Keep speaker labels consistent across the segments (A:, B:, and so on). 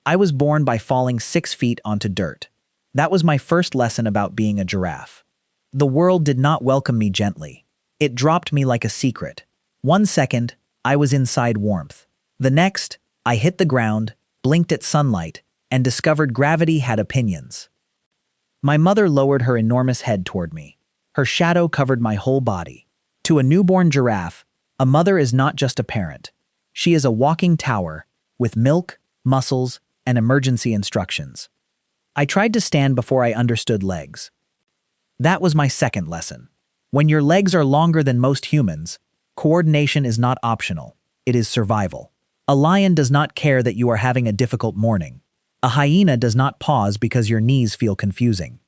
A: I was born by falling 6 feet onto dirt. That was my first lesson about being a giraffe. The world did not welcome me gently. It dropped me like a secret. 1 second, I was inside warmth. The next, I hit the ground, blinked at sunlight, and discovered gravity had opinions. My mother lowered her enormous head toward me. Her shadow covered my whole body. To a newborn giraffe, a mother is not just a parent. She is a walking tower with milk, muscles, and emergency instructions. I tried to stand before I understood legs. That was my second lesson. When your legs are longer than most humans, coordination is not optional. It is survival. A lion does not care that you are having a difficult morning. A hyena does not pause because your knees feel confusing.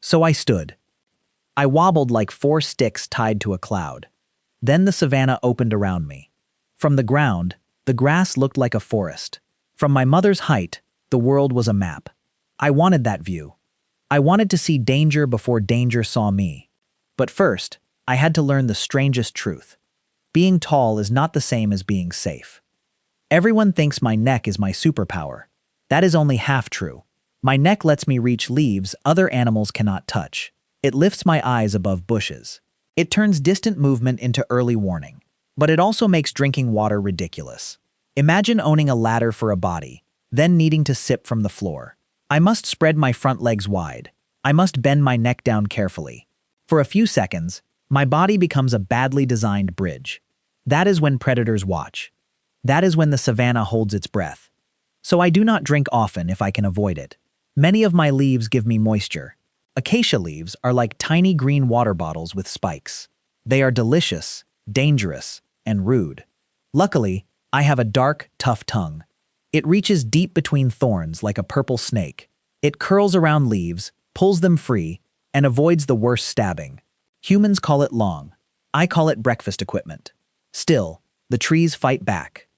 A: So I stood. I wobbled like 4 sticks tied to a cloud. Then the savanna opened around me. From the ground, the grass looked like a forest. From my mother's height, the world was a map. I wanted that view. I wanted to see danger before danger saw me. But first, I had to learn the strangest truth. Being tall is not the same as being safe. Everyone thinks my neck is my superpower. That is only half true. My neck lets me reach leaves other animals cannot touch. It lifts my eyes above bushes. It turns distant movement into early warning. But it also makes drinking water ridiculous. Imagine owning a ladder for a body, then needing to sip from the floor. I must spread my front legs wide. I must bend my neck down carefully. For a few seconds, my body becomes a badly designed bridge. That is when predators watch. That is when the savanna holds its breath. So I do not drink often if I can avoid it. Many of my leaves give me moisture. Acacia leaves are like tiny green water bottles with spikes. They are delicious, dangerous, and rude. Luckily, I have a dark, tough tongue. It reaches deep between thorns like a purple snake. It curls around leaves, pulls them free, and avoids the worst stabbing. Humans call it long. I call it breakfast equipment. Still, the trees fight back.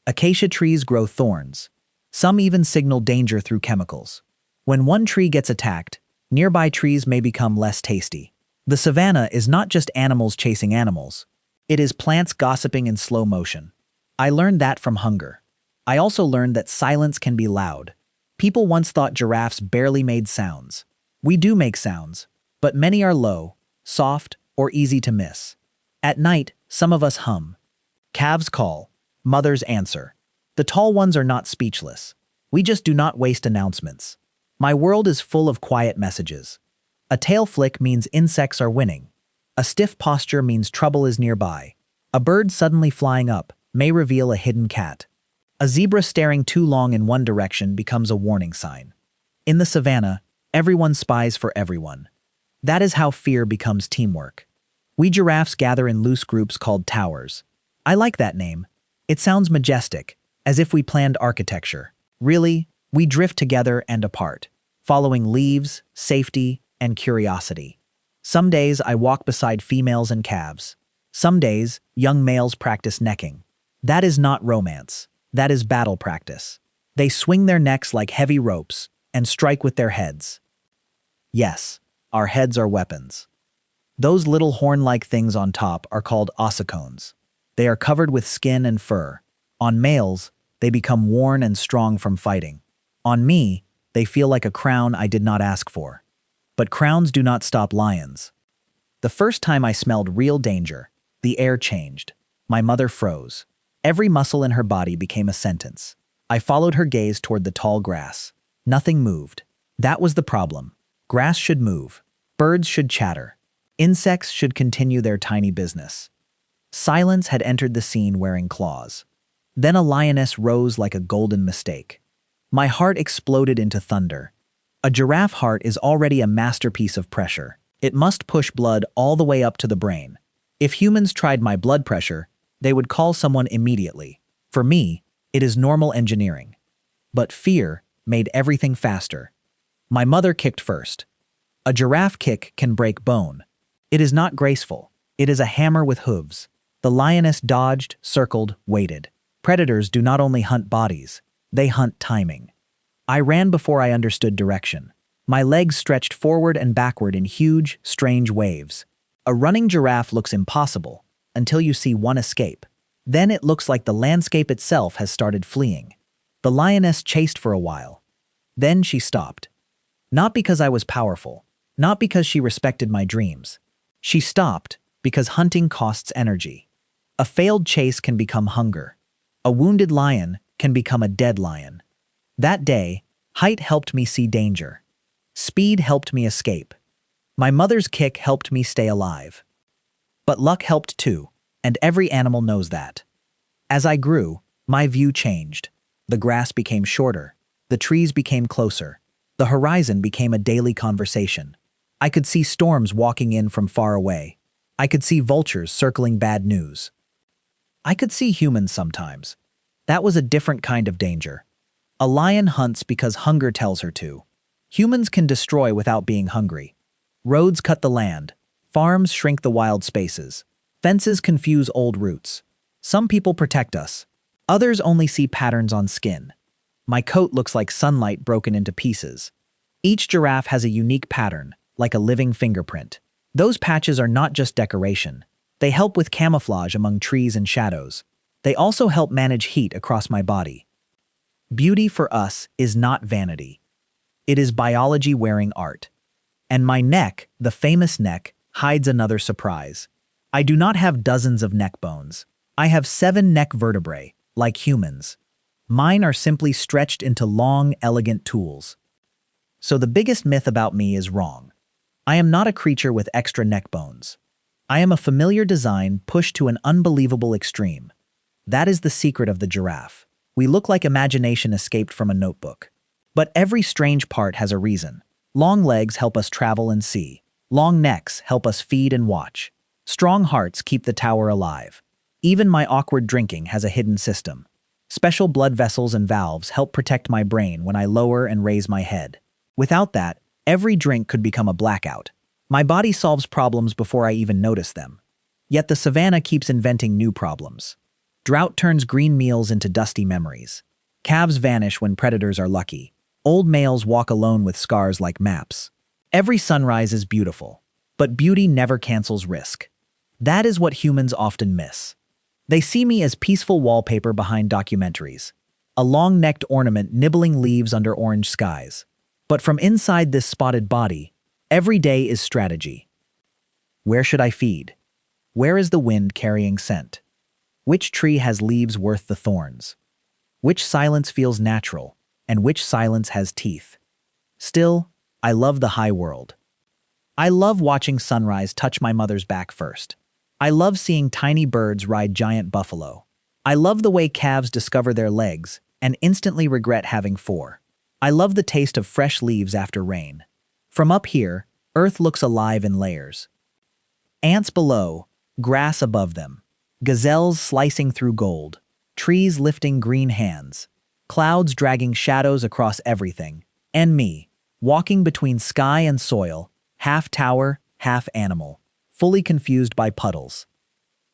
A: Acacia trees grow thorns. Some even signal danger through chemicals. When one tree gets attacked, nearby trees may become less tasty. The savanna is not just animals chasing animals. It is plants gossiping in slow motion. I learned that from hunger. I also learned that silence can be loud. People once thought giraffes barely made sounds. We do make sounds, but many are low, soft, or easy to miss. At night, some of us hum. Calves call. Mothers answer. The tall ones are not speechless. We just do not waste announcements. My world is full of quiet messages. A tail flick means insects are winning. A stiff posture means trouble is nearby. A bird suddenly flying up may reveal a hidden cat. A zebra staring too long in one direction becomes a warning sign. In the savanna, everyone spies for everyone. That is how fear becomes teamwork. We giraffes gather in loose groups called towers. I like that name. It sounds majestic, as if we planned architecture. Really, we drift together and apart, following leaves, safety, and curiosity. Some days I walk beside females and calves. Some days, young males practice necking. That is not romance. That is battle practice. They swing their necks like heavy ropes and strike with their heads. Yes, our heads are weapons. Those little horn-like things on top are called ossicones. They are covered with skin and fur. On males, they become worn and strong from fighting. On me, they feel like a crown I did not ask for. But crowns do not stop lions. The first time I smelled real danger, the air changed. My mother froze. Every muscle in her body became a sentence. I followed her gaze toward the tall grass. Nothing moved. That was the problem. Grass should move. Birds should chatter. Insects should continue their tiny business. Silence had entered the scene wearing claws. Then a lioness rose like a golden mistake. My heart exploded into thunder. A giraffe heart is already a masterpiece of pressure. It must push blood all the way up to the brain. If humans tried my blood pressure, they would call someone immediately. For me, it is normal engineering. But fear made everything faster. My mother kicked first. A giraffe kick can break bone. It is not graceful. It is a hammer with hooves. The lioness dodged, circled, waited. Predators do not only hunt bodies, they hunt timing. I ran before I understood direction. My legs stretched forward and backward in huge, strange waves. A running giraffe looks impossible until you see one escape. Then it looks like the landscape itself has started fleeing. The lioness chased for a while. Then she stopped. Not because I was powerful, not because she respected my dreams. She stopped because hunting costs energy. A failed chase can become hunger. A wounded lion can become a dead lion. That day, height helped me see danger. Speed helped me escape. My mother's kick helped me stay alive. But luck helped too, and every animal knows that. As I grew, my view changed. The grass became shorter. The trees became closer. The horizon became a daily conversation. I could see storms walking in from far away. I could see vultures circling bad news. I could see humans sometimes. That was a different kind of danger. A lion hunts because hunger tells her to. Humans can destroy without being hungry. Roads cut the land. Farms shrink the wild spaces. Fences confuse old roots. Some people protect us. Others only see patterns on skin. My coat looks like sunlight broken into pieces. Each giraffe has a unique pattern, like a living fingerprint. Those patches are not just decoration. They help with camouflage among trees and shadows. They also help manage heat across my body. Beauty for us is not vanity. It is biology wearing art. And my neck, the famous neck, hides another surprise. I do not have dozens of neck bones. I have 7 neck vertebrae, like humans. Mine are simply stretched into long, elegant tools. So the biggest myth about me is wrong. I am not a creature with extra neck bones. I am a familiar design pushed to an unbelievable extreme. That is the secret of the giraffe. We look like imagination escaped from a notebook. But every strange part has a reason. Long legs help us travel and see. Long necks help us feed and watch. Strong hearts keep the tower alive. Even my awkward drinking has a hidden system. Special blood vessels and valves help protect my brain when I lower and raise my head. Without that, every drink could become a blackout. My body solves problems before I even notice them. Yet the savanna keeps inventing new problems. Drought turns green meals into dusty memories. Calves vanish when predators are lucky. Old males walk alone with scars like maps. Every sunrise is beautiful, but beauty never cancels risk. That is what humans often miss. They see me as peaceful wallpaper behind documentaries, a long-necked ornament nibbling leaves under orange skies. But from inside this spotted body, every day is strategy. Where should I feed? Where is the wind carrying scent? Which tree has leaves worth the thorns? Which silence feels natural, and which silence has teeth? Still, I love the high world. I love watching sunrise touch my mother's back first. I love seeing tiny birds ride giant buffalo. I love the way calves discover their legs and instantly regret having 4. I love the taste of fresh leaves after rain. From up here, earth looks alive in layers. Ants below, grass above them. Gazelles slicing through gold. Trees lifting green hands. Clouds dragging shadows across everything. And me, walking between sky and soil, half tower, half animal, fully confused by puddles.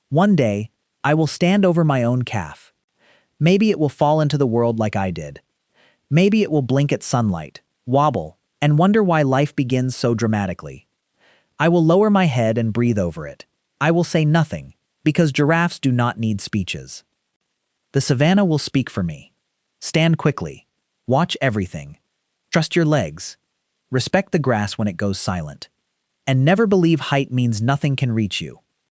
A: One day, I will stand over my own calf. Maybe it will fall into the world like I did. Maybe it will blink at sunlight, wobble, and wonder why life begins so dramatically. I will lower my head and breathe over it. I will say nothing, because giraffes do not need speeches. The savanna will speak for me. Stand quickly. Watch everything. Trust your legs. Respect the grass when it goes silent. And never believe height means nothing can reach you.